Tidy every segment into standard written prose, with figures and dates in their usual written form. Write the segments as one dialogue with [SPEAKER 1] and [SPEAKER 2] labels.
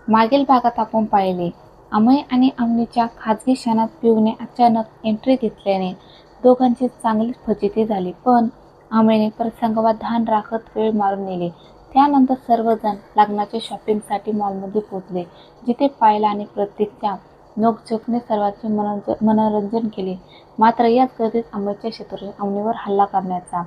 [SPEAKER 1] मागील भागात आपण पाहिले, अमय आणि अवनीच्या खाजगी क्षणात पिऊने अचानक एंट्री घेतल्याने दोघांची चांगलीच फजिती झाली. पण अमयने प्रसंगावधान राखत वेळ मारून नेली. त्यानंतर सर्वजण लग्नाच्या शॉपिंगसाठी मॉलमध्ये पोहोचले, जिथे पायला आणि प्रतीकच्या नोकझोकने सर्वांचे मनोरंजन केले. मात्र याच गर्दीत अमयच्या शत्रूने अवनीवर हल्ला करण्याचा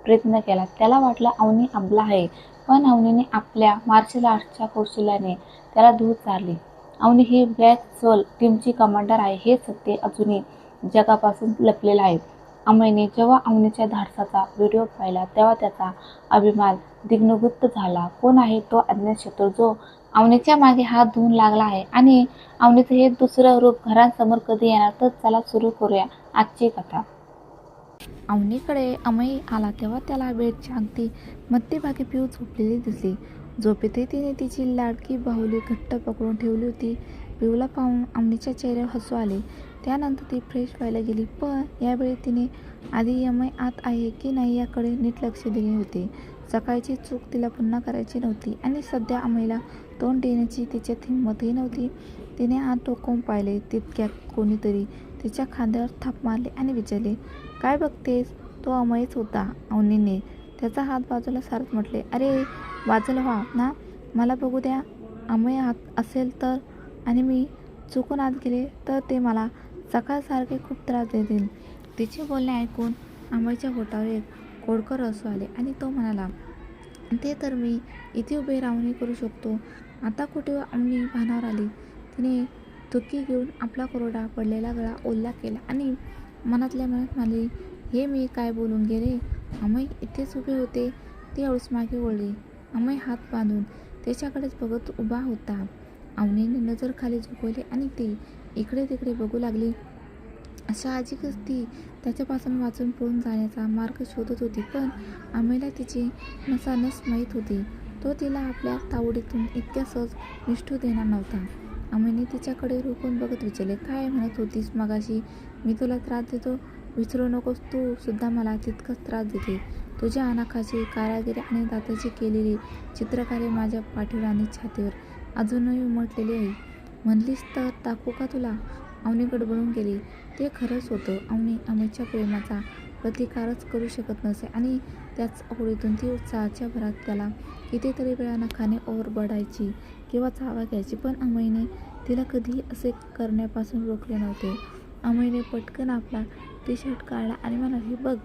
[SPEAKER 1] प्रयत्न केला. त्याला वाटलं अवनी अबला आहे, पण अवनीने आपल्या मार्शल आर्टच्या कौशल्याने त्याला धूळ चारली. अवनी ही ब्लॅक सोल टीमची कमांडर आहे हे सत्य अजूनही जगापासून लपलेलं आहे. अमयने जेव्हा अवनीच्या धाडसाचा व्हिडिओ पाहिला तेव्हा त्याचा अभिमान दिग्भ्रमित झाला. कोण आहे तो अज्ञात शत्रू जो अवनीच्या मागे हात धुवून लागला आहे आणि अवनीचं हे दुसरं रूप घरांसमोर कधी येणार? तर चला सुरू करूया आजची कथा. अवनीकडे अमय आला तेव्हा त्याला बेडच्या अगदी मध्यभागी पिऊ झोपलेली दिसली. झोपेतही तिने तिची लाडकी बाहुली घट्ट पकडून ठेवली होती. पिऊला पाहून अवनीच्या चेहऱ्यावर हसू आले. त्यानंतर ती फ्रेश व्हायला गेली, पण यावेळी तिने आधी अमय आत आहे की नाही याकडे नीट लक्ष दिले होते. सकाळची चूक तिला पुन्हा करायची नव्हती आणि सध्या अमयला तोंड देण्याची तिच्यात हिंमतही नव्हती. तिने आत डोकावून पाहिले. तितक्यात कोणीतरी तिच्या खांद्यावर थाप मारली आणि विचारले, काय बघतेस? तो अमयच होता. अवनीने त्याचा हात बाजूला सारत म्हटले, अरे बाजूला व्हा ना, मला बघू द्या. अमय आत असेल तर आणि मी चुकून आत गेले तर ते मला सकाळसारखे खूप त्रास देतील. तिचे बोलणे ऐकून अमयच्या होठावर एक खोडकर हसू आले आणि तो म्हणाला, ते तर मी इथे उभे राहूनही करू शकतो. आता कुठे अवनी भानावर आली. तिने थुकी घेऊन आपला कोरडा पडलेला गळा ओला केला आणि मनातल्या मनात म्हणाली, हे मी काय बोलून गेले? अमय इथेच उभे होते. ती हळूच मागे वळली. अमय हात बांधून त्याच्याकडेच बघत उभा होता. अवनीने नजर खाली झुकवली आणि ती इकडे तिकडे बघू लागली. साहजिकच ती त्याच्यापासून वाचून पळून जाण्याचा मार्ग शोधत होती, पण अमयला तिची नसानस माहीत होती. तो तिला आपल्या तावडीतून इतक्या सहज निष्ठू देणार नव्हता. अमयने तिच्याकडे रोखून बघत विचारले, काय म्हणत होतीस मगाशी? मी तुला त्रास देतो? विसरू नकोस, तू सुद्धा मला तितकाच त्रास देते. तुझ्या अनाकाची कारागिरी आणि दाताची केलेली चित्रकारे माझ्या पाठीवर आणि छातीवर अजूनही उमटलेली आहे. म्हणलीस तर दाखवू का तुला? अवनी गडबडून गेली. ते खरंच होतं. अवनी अमयच्या प्रेमाचा प्रतिकारच करू शकत नसे आणि त्याच आवडीतून ती उत्साहाच्या भरात त्याला कितीतरी वेळा नखाने ओरबडायची किंवा चावा घ्यायची, पण अमयने तिला कधीही असे करण्यापासून रोखले नव्हते. अमयने पटकन आपला टी शर्ट काढला आणि म्हणाले, बघ.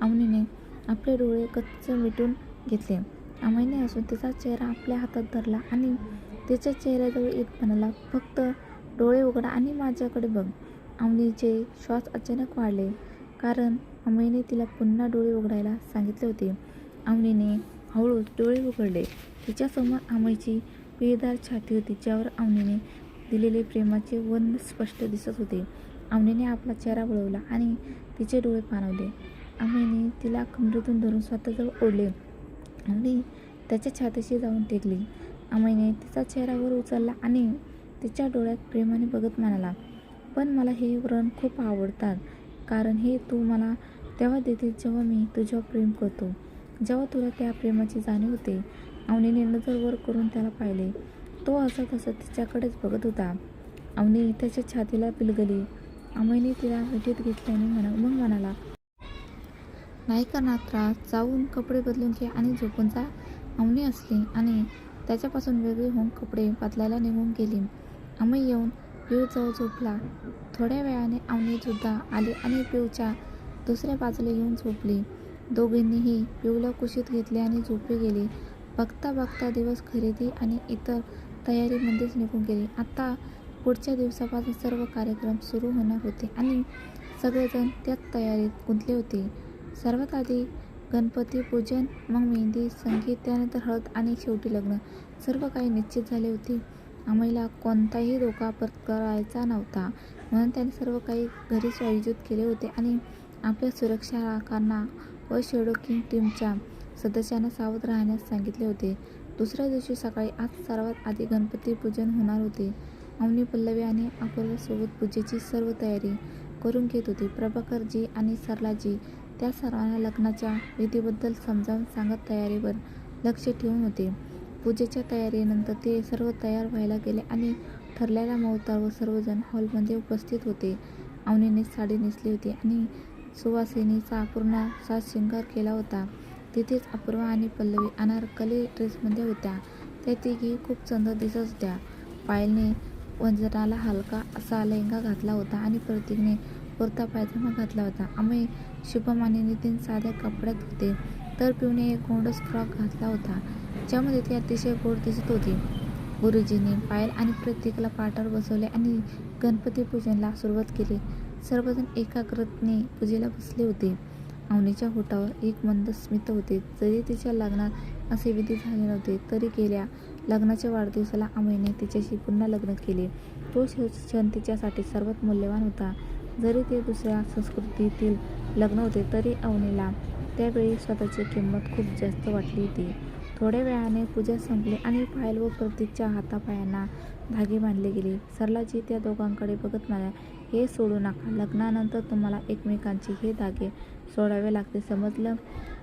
[SPEAKER 1] अवनीने आपले डोळे गच्च मिटून घेतले. अमयने हसून तिचा चेहरा आपल्या हातात धरला आणि तिच्या चेहऱ्याजवळ येत म्हणाला, फक्त डोळे उघडा आणि माझ्याकडे बघ. अवनीचे श्वास अचानक वाढले, कारण अमयने तिला पुन्हा डोळे उघडायला सांगितले होते. अवनीने हळूच डोळे उघडले. तिच्यासमोर अमयची पिळदार छाती होती, ज्यावर अवनीने दिलेले प्रेमाचे वर्ण स्पष्ट दिसत होते. अवनीने आपला चेहरा वळवला आणि तिचे डोळे पाणावले. अमयने तिला कमरेतून धरून स्वतःजवळ ओढले. अवनी त्याच्या छातीशी जाऊन टेकली. अमयने तिचा चेहरा वर उचलला आणि तिच्या डोळ्यात प्रेमाने बघत म्हणाला, पण मला हे व्रण खूप आवडतात, कारण हे तू मला तेव्हा देते जेव्हा मी तुझ्यावर प्रेम करतो, जेव्हा तुला त्या प्रेमाची जाणीव होते. अवनीने नजर वर करून त्याला पाहिले. तो हसत हसत तिच्याकडेच बघत होता. अवनी त्याच्या छातीला पिलगली. अमयने तिला मिठीत घेतल्याने मग म्हणाला, नाही करणार त्रास, जाऊन कपडे बदलून घे आणि झोपून जा. अवनी हसली आणि त्याच्यापासून वेगळी होऊन कपडे बदलायला निघून गेली. अमय येऊन पिऊजवळ झोपला. थोड्या वेळाने अवनी सुद्धा आली आणि पिऊच्या दुसऱ्या बाजूला येऊन झोपली. दोघींनीही पिऊला कुशीत घेतले आणि झोपी गेली. बघता बघता दिवस खरेदी आणि इतर तयारीमध्येच निघून गेले. आता पुढच्या दिवसापासून सर्व कार्यक्रम सुरू होणार होते आणि सगळेजण त्याच तयारीत गुंतले होते. सर्वात आधी गणपती पूजन, मग मेहंदी, संगीत, त्यानंतर हळद आणि शेवटी लग्न. सर्व काही निश्चित झाले होते. अमयला कोणताही धोका पत्करायचा नव्हता, म्हणून त्याने सर्व काही घरीच आयोजित केले होते आणि आपल्या सुरक्षाकारांना व शॅडो किंग टीमच्या सदस्यांना सावध राहण्यास सांगितले होते. दुसऱ्या दिवशी सकाळी आज सर्वात आधी गणपती पूजन होणार होते. अवनी, पल्लवी आणि अपूर्वासोबत पूजेची सर्व तयारी करून घेत होती. प्रभाकरजी आणि सरलाजी त्या सर्वांना लग्नाच्या विधीबद्दल समजावून सांगत तयारीवर लक्ष ठेवून होते. पूजेच्या तयारीनंतर ते सर्व तयार व्हायला गेले आणि ठरलेल्या मुहूर्तावर सर्वजण हॉलमध्ये उपस्थित होते. अवनीने साडी नेसली होती आणि सुवासिनीचा पूर्ण साज शृंगार केला होता. तिथेच अपूर्वा आणि पल्लवी अनारकली ड्रेसमध्ये होत्या. त्या तिघी खूप सुंदर दिसत होत्या. पायलने वंदनाला हलका असा लेहंगा घातला होता आणि प्रतीकने कुर्ता पायजामा घातला होता. अमय, शुभम आणि नितीन साध्या कपड्यात होते, तर पिऊने एक गोंडस फ्रॉक घातला होता, ज्यामध्ये ती अतिशय गोड दिसत होती. गुरुजींनी पायल आणि प्रतीकला पाटावर बसवले आणि गणपती पूजनाला सुरुवात केली. सर्वजण एकाग्रतेने पूजेला बसले होते. अवनीच्या होठावर एक मंद स्मित होते. जरी तिच्या लग्नात असे विधी झाले नव्हते, तरी गेल्या लग्नाच्या वाढदिवसाला अमयने तिच्याशी पुन्हा लग्न केले. तो क्षण तिच्यासाठी सर्वात मौल्यवान होता. जरी ते दुसऱ्या संस्कृतीतील लग्न होते, तरी अवनीला त्यावेळी स्वतःची किंमत खूप जास्त वाटली होती. थोड्या वेळाने पूजा संपली आणि पायल व प्रतीकच्या हातापायांना धागे बांधले गेले. सरलाजी त्या दोघांकडे बघत म्हणाल्या, हे सोडू नका. लग्नानंतर तुम्हाला एकमेकांचे हे धागे सोडावे लागते, समजलं?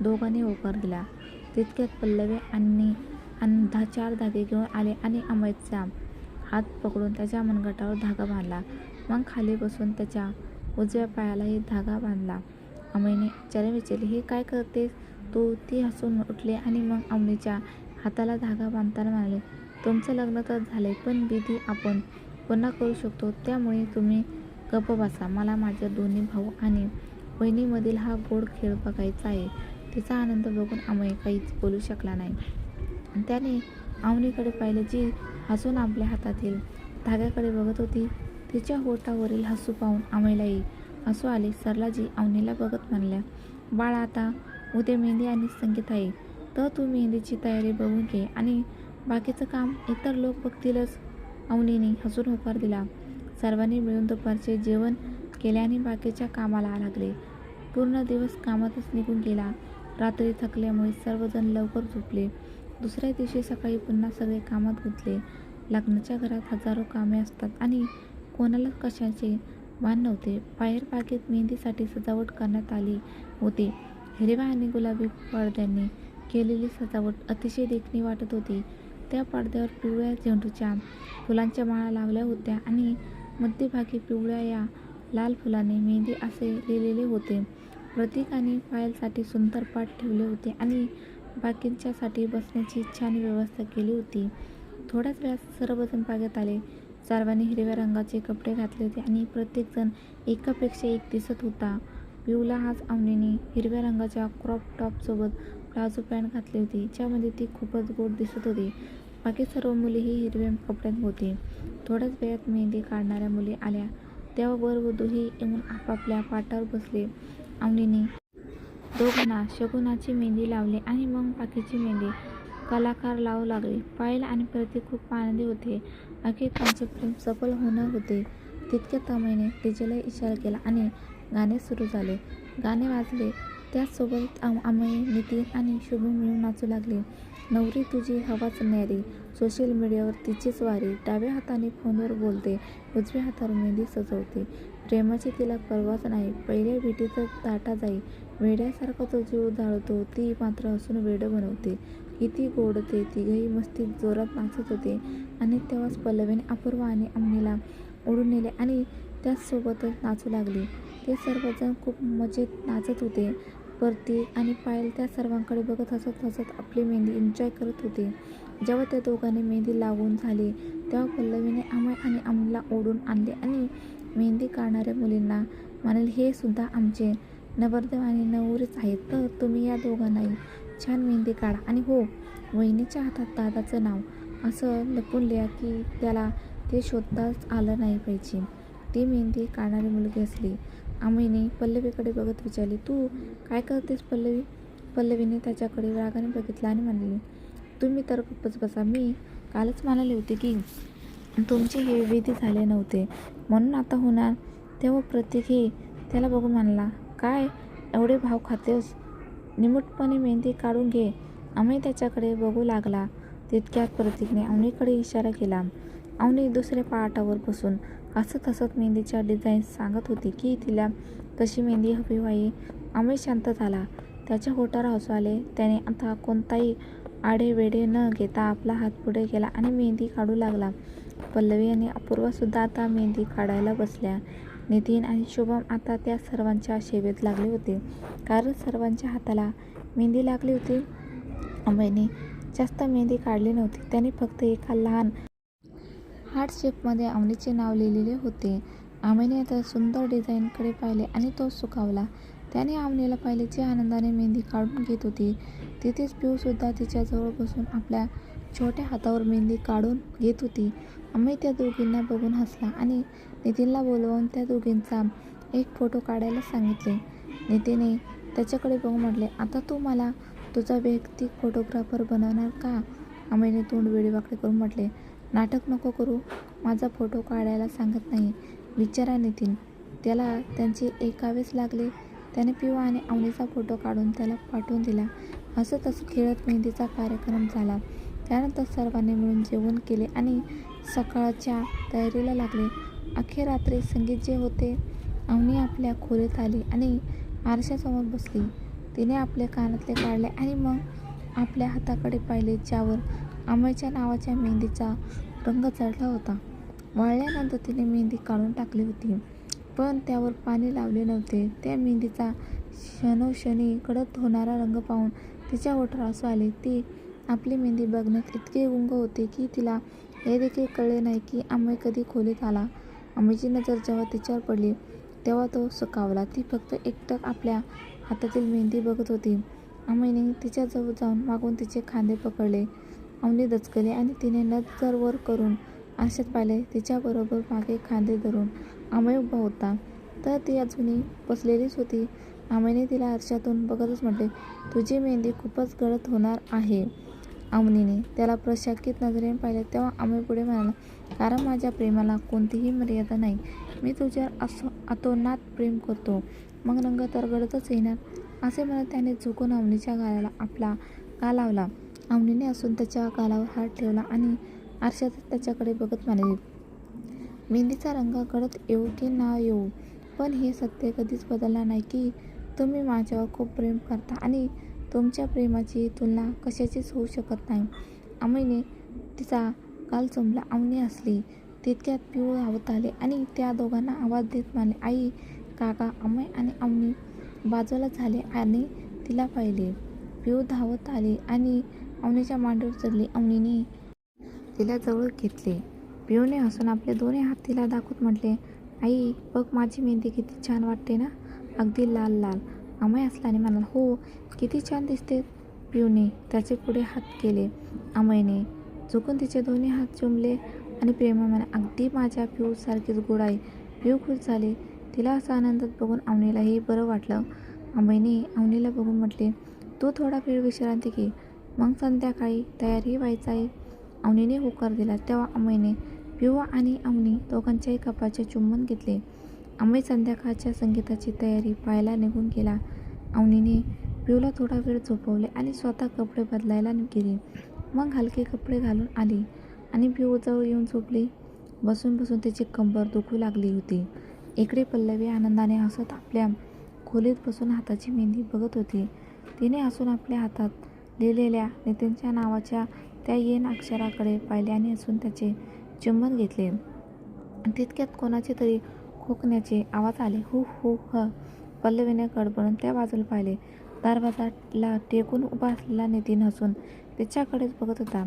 [SPEAKER 1] दोघांनी होकार दिला. तितक्यात पल्लवी आणि 4 धागे घेऊन आले आणि अमयचा हात पकडून त्याच्या मनगटावर धागा बांधला. मग खाली बसून त्याच्या उजव्या पायालाही धागा बांधला. अमयने आश्चर्याने विचारले, हे काय करतेस तू? ती हसून उठली आणि मग अवनीच्या हाताला धागा बांधताना म्हणाले, तुमचं लग्न तर झालंय, पण विधी आपण पुन्हा करू शकतो, त्यामुळे तुम्ही गप्प बसा. मला माझ्या दोन्ही भाऊ आणि बहिणीमधील हा गोड खेळ बघायचा आहे. तिचा आनंद बघून अमय काहीच बोलू शकला नाही. त्याने अवनीकडे पाहिले, जी हसून आपल्या हातातील धाग्याकडे बघत होती. तिच्या होठावरील हसू पाहून अमयलाही हसू आले. सरलाजी अवनीला बघत म्हणाल्या, बाळा, आता उद्या मेहंदी आणि संगीत आहे, तर तू मेहंदीची तयारी बघून घे आणि बाकीचं काम इतर लोक बघतीलच. अवनीने हसून होकार दिला. सर्वांनी मिळून दुपारचे जेवण केले आणि बाकीच्या कामाला लागले. पूर्ण दिवस कामातच निघून गेला. रात्री थकल्यामुळे सर्वजण लवकर झोपले. दुसऱ्या दिवशी सकाळी पुन्हा सगळे कामात गुंतले. लग्नाच्या घरात हजारो कामे असतात आणि कोणालाच कशाचे भान नव्हते. बाहेर बागेत मेहंदीसाठी सजावट करण्यात आली होती. हिरव्या आणि गुलाबी पडद्यांनी केलेली सजावट अतिशय देखणी वाटत होती. त्या पडद्यावर पिवळ्या झेंडूच्या फुलांच्या माळा लावल्या होत्या आणि मध्यभागी पिवळ्या या लाल फुलाने मेहंदी असे लिहिलेले होते. प्रतीक आणि पायलसाठी सुंदर पाट ठेवले होते आणि बाकींच्यासाठी बसण्याची छान व्यवस्था केली होती. थोड्याच वेळात सर्वजण बागेत आले. सर्वांनी हिरव्या रंगाचे कपडे घातले होते आणि प्रत्येकजण एकापेक्षा एक दिसत होता. पिऊला आज अवनीने हिरव्या रंगाच्या क्रॉप टॉपसोबत प्लाझो पॅन्ट घातली होती, ज्यामध्ये ती खूपच गोड दिसत होती. बाकी सर्व मुलीही हिरव्या कपड्यात होती. थोड्याच वेळात मेहंदी काढणाऱ्या मुली आल्या. तेव्हा वर-वधूही येऊन आपापल्या पाटावर बसले. अवनीने दोघांना शगुनाची मेहंदी लावली आणि मग बाकीची मेहंदी कलाकार लावू लागले. पायल आणि प्रतीक खूप आनंदी होते. अखेर त्यांचे प्रेम सफल होणार होते. तितक्यात अमयने डीजेला इशारा केला आणि गाणे सुरू झाले. गाणे वाजले त्याचसोबत अमय, नितीन आणि शुभम मिळून नाचू लागले. नवरी तुझी हवाच न्यारी, सोशल मीडियावर तिचीच वारी, डाव्या हाताने फोनवर बोलते, उजव्या हातावर मेहंदी सजवते, प्रेमाची तिला पर्वाच नाही, पहिल्या भेटीतच दाटा जाई, वेड्यासारखा तो जीव जाळतो, ती मात्र हसून वेडं बनवते. किती गोड! ते तिघही मस्तीत जोरात नाचत होते आणि तेव्हाच पल्लवीने अपूर्वा आणि अवनीला ओढून नेले आणि त्याचसोबतच नाचू लागली. ते सर्वजण खूप मजेत नाचत होते. प्रतीक आणि पायल त्या सर्वांकडे बघत हसत हसत आपली मेहंदी एन्जॉय करत होते. जेव्हा त्या दोघांनी मेहंदी लावून झाली, तेव्हा पल्लवीने अमय आणि अवनीला ओढून आणले आणि मेहंदी काढणाऱ्या मुलींना म्हणाली, हे सुद्धा आमचे नवरदेव आणि नवरीच आहेत, तर तुम्ही या दोघांनाही छान मेहंदी काढा आणि हो, वहिनीच्या हातात दादाचं नाव असं लपून लिहा की त्याला ते शोधताच आलं नाही पाहिजे. ती मेहंदी काढणारी मुलगी असली. अमयने पल्लवीकडे बघत विचारले, तू काय करतेस पल्लवी? पल्लवीने त्याच्याकडे रागाने बघितलं आणि म्हणाली, तुम्ही तर गप्पच बसा. मी कालच म्हणाले होते की तुमचे हे विधी झाले नव्हते, म्हणून आता होणार. तेव्हा प्रतीकही त्याला बघून म्हणाला, काय एवढे भाव खातेस? निमूटपणे मेहंदी काढून घे. अमय त्याच्याकडे बघू लागला. तितक्यात प्रतीकने अवनीकडे इशारा केला. अवनी दुसऱ्या पाटावर बसून हसत हसत मेहंदीच्या डिझाईन्स सांगत होती की तिला कशी मेहंदी हवी आहे. अमय शांत झाला. त्याच्या होठावर हसू आले. त्याने आता कोणताही आढेवेढे न घेता आपला हात पुढे गेला आणि मेहंदी काढू लागला. पल्लवी आणि अपूर्वासुद्धा आता मेहंदी काढायला बसल्या. नितीन आणि शुभम आता त्या सर्वांच्या सेवेत लागले होते, कारण सर्वांच्या हाताला मेहंदी लागली होती. अमयने जास्त मेहंदी काढली नव्हती. त्याने फक्त एका लहान हार्ट शेपमध्ये अवनीचे नाव लिहिलेले होते. अमयने आता सुंदर डिझाईनकडे पाहिले आणि तो सुखावला. त्याने अवनीला पाहिले, जी आनंदाने मेहंदी काढून घेत होती. तिथेच पिऊसुद्धा तिच्याजवळ बसून आपल्या छोट्या हातावर मेहंदी काढून घेत होती. अमय त्या दोघींना बघून हसला आणि नितीनला बोलवून त्या दोघींचा एक फोटो काढायला सांगितले. नितीनने त्याच्याकडे बघून म्हटले, आता तू मला तुझा वैयक्तिक फोटोग्राफर बनवणार का? अमयने तोंड वेडीवाकडे करून म्हटले, नाटक नको करू. माझा फोटो काढायला सांगत नाही. विचारा नितीन. त्याला त्यांचे ऐकावेच लागले. त्याने पिऊ आणि अवनीचा फोटो काढून त्याला पाठवून दिला. हसत हसत खेळत मेहंदीचा कार्यक्रम झाला. त्यानंतर सर्वांनी मिळून जेवण केले आणि सकाळच्या तयारीला लागले. अखेर रात्री संगीत जे होते. अवनी आपल्या खोलीत आली आणि आरशासमोर बसली. तिने आपले कानातले काढले आणि मग आपल्या हाताकडे पाहिले, ज्यावर अमयच्या नावाच्या मेहंदीचा रंग चढला होता. वाळल्यानंतर तिने मेहंदी काढून टाकली होती, पण त्यावर पाणी लावले नव्हते. त्या मेहंदीचा क्षणोक्षणी गडद होणारा रंग पाहून तिच्या ओठावर हसू आले. ती आपली मेहंदी बघण्यात इतकी गुंग होती की तिला हे देखील कळले नाही की अमय कधी खोलीत आला. अमयची नजर जेव्हा तिच्यावर पडली तेव्हा तो सुखावला. ती फक्त एकटक आपल्या हातातील मेहंदी बघत होती. अमयने तिच्याजवळ जाऊन मागून तिचे खांदे पकडले. अवनी दचकली आणि तिने नजर वर करून आरशात पाहिले. तिच्याबरोबर मागे खांदे धरून अमय उभा होता, तर ती अजूनही बसलेलीच होती. अमयने तिला आरशातून बघतच म्हटले, तुझी मेहंदी खूपच गडद होणार आहे. अवनीने त्याला प्रशाकित नजरेने पाहिले तेव्हा अमय पुढे म्हणाला, कारण माझ्या प्रेमाला कोणतीही मर्यादा नाही. मी तुझ्यावर अतोनात प्रेम करतो, मग रंग तर गडदच येणार. असे म्हणत त्याने झुकून अवनीच्या गालाला आपला गाल लावला. अवनीने हसून त्याच्या गालावर हात ठेवला आणि आरशात त्याच्याकडे बघत म्हणाली, मेहंदीचा रंग गडद येऊ की ना येऊ, पण हे सत्य कधीच बदलणार नाही की तुम्ही माझ्यावर खूप प्रेम करता आणि तुमच्या प्रेमाची तुलना कशाचीच होऊ शकत नाही. अमयने तिचा गाल चुंबला. अवनी हसली. तितक्यात पिऊ धावत आले आणि त्या दोघांना आवाज देत म्हणाले, आई, काका. अमय आणि अवनी बाजूला झाले आणि तिला पाहिले. पिऊ धावत आली आणि अवनीच्या मांडीवर चढली. अवनीने तिला जवळ घेतले. पिऊने हसून आपले दोन्ही हात तिला दाखवत म्हटले, आई, बघ माझी मेहंदी किती छान वाटते ना, अगदी लाल लाल. अमय हसला आणि म्हणाला, हो, किती छान दिसते. पिऊने त्याचे पुढे हात केले. अमयने झुकून तिचे दोन्ही हात चुंबले आणि प्रेमाने म्हणाले, अगदी माझ्या पिऊ सारखीच गोड आहे. पिऊ खुश झाली. तिला असं आनंदात बघून अवनीलाही बरं वाटलं. अमयने अवनीला बघून म्हटले, तू थोडा वेळ विश्रांती घे, मग संध्याकाळी तयारही व्हायचं आहे. अवनीने होकार दिला. तेव्हा अमयने पिऊ आणि अवनी दोघांच्याही कपाळाचे चुंबन घेतले. अमय संध्याकाळच्या संगीताची तयारी पाहायला निघून गेला. अवनीने पिऊला थोडा वेळ झोपवले आणि स्वतः कपडे बदलायला गेली. मग हलके कपडे घालून आली आणि पिऊ जवळ येऊन झोपली. बसून बसून तिची कंबर दुखू लागली होती. इकडे पल्लवी आनंदाने हसत आपल्या खोलीत बसून हाताची मेहंदी बघत होती. तिने हसून आपल्या हातात लिहिलेल्या नितीनच्या नावाच्या त्या येन अक्षराकडे पाहिले आणि हसून त्याचे चुंबन घेतले. तितक्यात कोणाचे तरी खोकण्याचे आवाज आले. हु हु ह. पल्लवीने गडबडून त्या बाजूला पाहिले. दरवाजाला टेकून उभा असलेला नितीन हसून तिच्याकडेच बघत होता.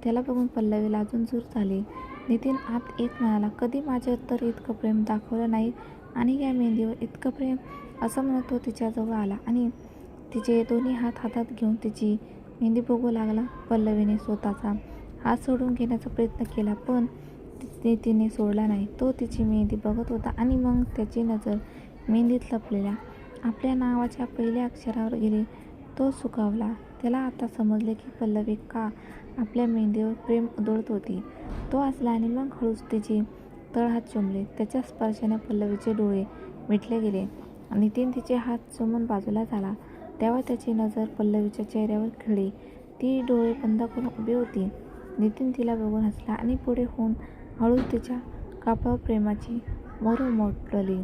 [SPEAKER 1] त्याला बघून पल्लवीला अजून जूर झाली. नितीन आत येत म्हणाला, कधी माझ्यावर तर इतकं प्रेम दाखवलं नाही आणि या मेहंदीवर इतकं प्रेम. असं म्हणत तो तिच्याजवळ आला आणि तिचे दोन्ही हात हातात घेऊन तिची मेहंदी बघू लागला. पल्लवीने स्वतःचा हात सोडून घेण्याचा प्रयत्न केला, पण नितीनने सोडला नाही. तो तिची मेहंदी बघत होता आणि मग त्याची नजर मेहंदीत लपलेल्या आपल्या नावाच्या पहिल्या अक्षरावर गेली. तो सुखावला. त्याला आता समजले की पल्लवी का आपल्या मेहंदीवर प्रेम उधळत होती. तो हसला आणि मग हळूच तिचे तळहात चुंबले. त्याच्या स्पर्शाने पल्लवीचे डोळे मिटले गेले. नितीन तिचे हात चुंबून बाजूला झाला तेव्हा त्याची नजर पल्लवीच्या चेहऱ्यावर खिळली. ती डोळे बंद करून उभी होती. नितीन तिला बघून हसला आणि पुढे होऊन हळूच तिच्या कपाळावर प्रेमाची मोहर उमटवली.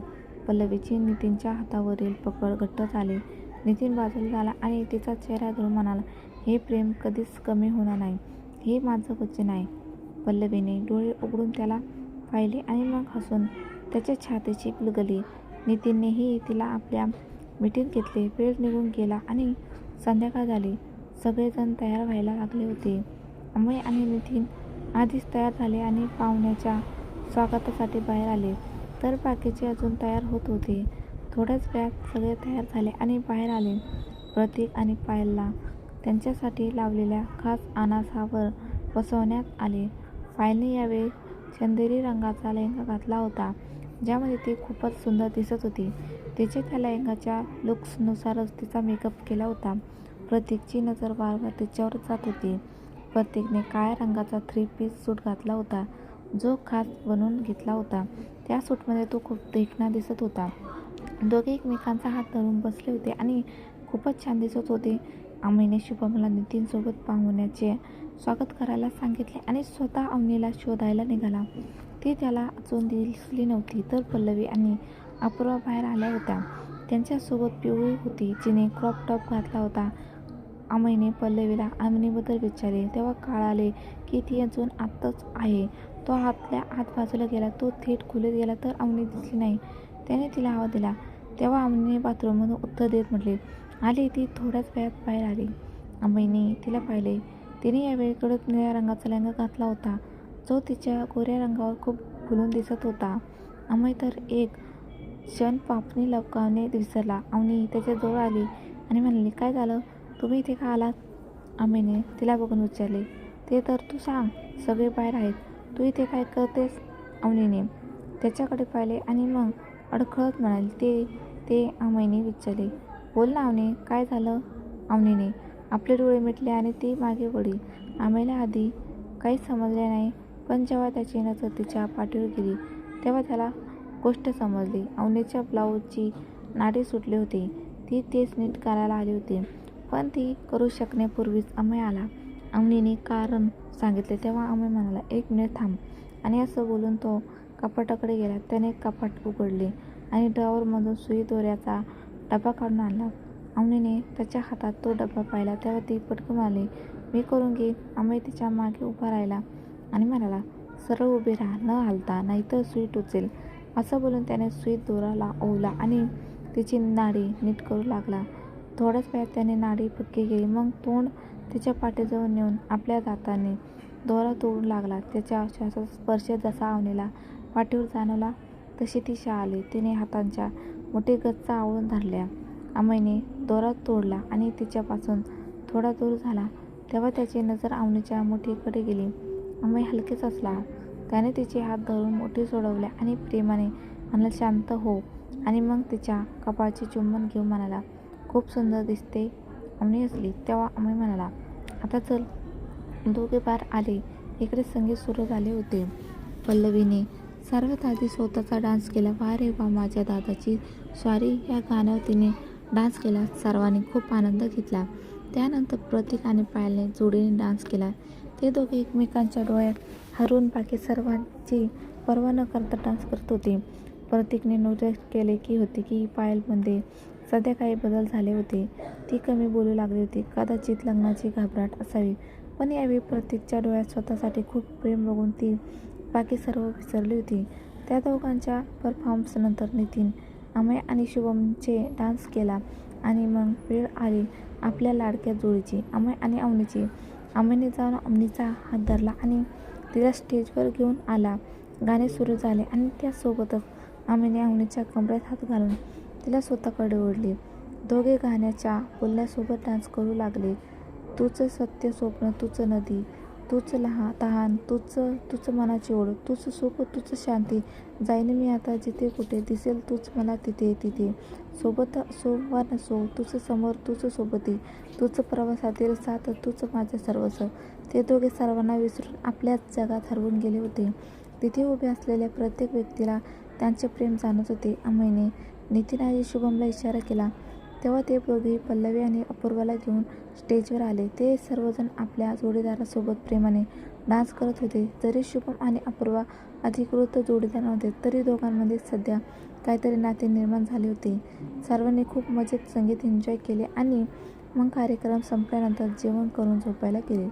[SPEAKER 1] पल्लवीची नितीनच्या हातावरील पकड घट्ट झाली. नितीन बाजूला झाला आणि तिचा चेहरा धरून म्हणाला, हे प्रेम कधीच कमी होणार नाही, हे माझं वचन आहे. पल्लवीने डोळे उघडून त्याला पाहिले आणि मग हसून त्याच्या छातीची पिलगली. नितीननेही तिला आपल्या मिठीत घेतले. वेळ निघून गेला आणि संध्याकाळ झाली. सगळेजण तयार व्हायला लागले होते. अमय आणि नितीन आधीच तयार झाले आणि पाहुण्याच्या स्वागतासाठी बाहेर आले, तर बाकीचे अजून तयार होत होते. थोड्याच वेळात सगळे तयार झाले आणि बाहेर आले. प्रतीक आणि पायलला त्यांच्यासाठी लावलेल्या खास आनासावर बसवण्यात आले. पायलने यावेळी चंदेरी रंगाचा लेहंगा घातला होता, ज्यामध्ये ती खूपच सुंदर दिसत होती. तिच्या त्या लेहंगाच्या लुक्सनुसारच तिचा मेकअप केला होता. प्रतीकची नजर वारंवार तिच्यावर जात होती. प्रतीकने काळ्या रंगाचा 3 पीस सूट घातला होता, जो खास बनवून घेतला होता. त्या सूटमध्ये तो खूप देखणा दिसत होता. दोघे एकमेकांचा हात धरून बसले होते आणि खूपच छान दिसत होते. अमयने शुभमला नितीनसोबत पाहुण्याचे स्वागत करायला सांगितले आणि स्वतः अवनीला शोधायला निघाला. ती त्याला अजून दिसली नव्हती, तर पल्लवी आणि अपूर्वा बाहेर आल्या होत्या. त्यांच्यासोबत पिवळी होती, जिने क्रॉप टॉप घातला होता. अमयने पल्लवीला अवनीबद्दल विचारले, तेव्हा कळाले की ती अजून आतच आहे. तो आतल्या आत बाजूला गेला. तो थेट खोलीत गेला, तर अवनी दिसली नाही. त्याने तिला आवाज दिला, तेव्हा अवनीने बाथरूममधून उत्तर देत म्हटले, आली. ती थोड्याच वेळात बाहेर आली. अमयने तिला पाहिले. तिने यावेळी कडक निळ्या रंगाचा लेहंगा घातला होता, जो तिच्या गोऱ्या रंगावर खूप खुलून दिसत होता. अमय तर एक क्षण पापणी लवकावणे विसरला. अवनी त्याच्याजवळ आली आणि म्हणाली, काय झालं? तुम्ही इथे का आलात? अमयने तिला बघून विचारले. ते तर तू सांग. सगळे बाहेर आहेत, तू इथे काय करतेस? अवनीने त्याच्याकडे पाहिले आणि मग अडखळत म्हणाली, ते अमयने विचारले. बोल ना अवनी, काय झालं? अवनीने आपले डोळे मिटले आणि ती मागे वळली. अमयला आधी काही समजले नाही, पण जेव्हा त्याची नजर तिच्या पाठीवर गेली, तेव्हा त्याला गोष्ट समजली. अवनीच्या ब्लाऊजची नाडी सुटली होती. ती तेच नीट करायला आली होती, पण ती करू शकण्यापूर्वीच अमय आला. अवनीने कारण सांगितले, तेव्हा अमय म्हणाला, 1 मिनिट थांब. आणि असं बोलून तो कपाटाकडे गेला. त्याने कपाट उघडले आणि ड्रॉवरमधून सुई दोऱ्याचा डबा काढून आणला. अवनीने त्याच्या हातात तो डबा पाहिला, तेव्हा ती पटकन म्हणाली, मी करून घेईन. अमय तिच्या मागे उभा राहिला आणि म्हणाला, सरळ उभे राहा, न हालता, नाहीतर सुई टोचेल. असं बोलून त्याने सुईत दोरा ओवला आणि तिची नाडी नीट करू लागला. थोड्याच वेळात त्याने नाडी पक्की केली. मग तोंड तिच्या पाठीजवळ नेऊन आपल्या दाताने दोरा तोडू लागला. त्याच्या श्वासाचा स्पर्श जसा अवनीला पाठीवर जाणवला, तशी ती शाळाली. तिने हातांच्या मुठी गच्च आवळून धरल्या. अमयने दोरा तोडला आणि तिच्यापासून थोडा दूर झाला, तेव्हा त्याची नजर अवनीच्या मुठीकडे गेली. अमय हलकेच हसला. त्याने तिचे हात धरून मुठी सोडवल्या आणि प्रेमाने म्हणाला, शांत हो. आणि मग तिच्या कपाळाचे चुंबन घेऊन म्हणाला, खूप सुंदर दिसते. अवनी हसली. तेव्हा अमय म्हणाला, आता चल. दोघे बाहेर आले. इकडे संगीत सुरू झाले होते. पल्लवीने सर्वात आधी स्वतःचा डान्स केला. वा रे वा माझ्या दादाची स्वारी या गाण्यावर तिने डान्स केला. सर्वांनी खूप आनंद घेतला. त्यानंतर प्रतीक आणि पायलने जोडीने डान्स केला. ते दोघे एकमेकांच्या डोळ्यात हरवून बाकी सर्वांची पर्वा न करता डान्स करत होते. प्रतीकने नोटीस केले की पायलमध्ये सध्या काही बदल झाले होते. ती कमी बोलू लागली होती. कदाचित लग्नाची घबराट असावी, पण यावेळी प्रतीकच्या डोळ्यात स्वतःसाठी खूप प्रेम बघून ती बाकी सर्व विसरली होती. त्या दोघांच्या परफॉर्मन्सनंतर नितीन, अमय आणि शुभमचे डान्स केला आणि मग वेळ आली आपल्या लाडक्या जोडीची, अमय आणि अवनीची. अमयने जाऊन अवनीचा हात धरला आणि तिला स्टेजवर घेऊन आला. गाणे सुरू झाले आणि त्यासोबतच अमयने अवनीच्या कमरेत हात घालून तिला स्वतःकडे ओढले. दोघे गाण्याच्या बोलण्यासोबत डान्स करू लागले. तूच सत्य स्वप्न, तूच नदी, तूच तहान, तूच मनाची ओढ, तूच सुख, तूच शांती. जाईन मी आता जिथे कुठे, दिसेल तूच मला तिथे. सोबत असो वा नसो, तूच समोर, तूच सोबती, तूच प्रवासातील साथ, तूच माझे सर्वस्व. ते दोघे सर्वांना विसरून आपल्याच जगात हरवून गेले होते. तिथे उभे असलेल्या प्रत्येक व्यक्तीला त्यांचे प्रेम जाणवत होते. अमयने नितीन आणि शुभमला इशारा केला, तेव्हा ते दोघेही पल्लवी आणि अपूर्वाला घेऊन स्टेजवर आले. ते सर्वजण आपल्या जोडीदारासोबत प्रेमाने डान्स करत होते. जरी शुभम आणि अपूर्वा अधिकृत जोडीदार नव्हते, तरी दोघांमध्ये सध्या काहीतरी नाते निर्माण झाले होते. सर्वांनी खूप मजेत संगीत एन्जॉय केले आणि मग कार्यक्रम संपल्यानंतर जेवण करून झोपायला गेले.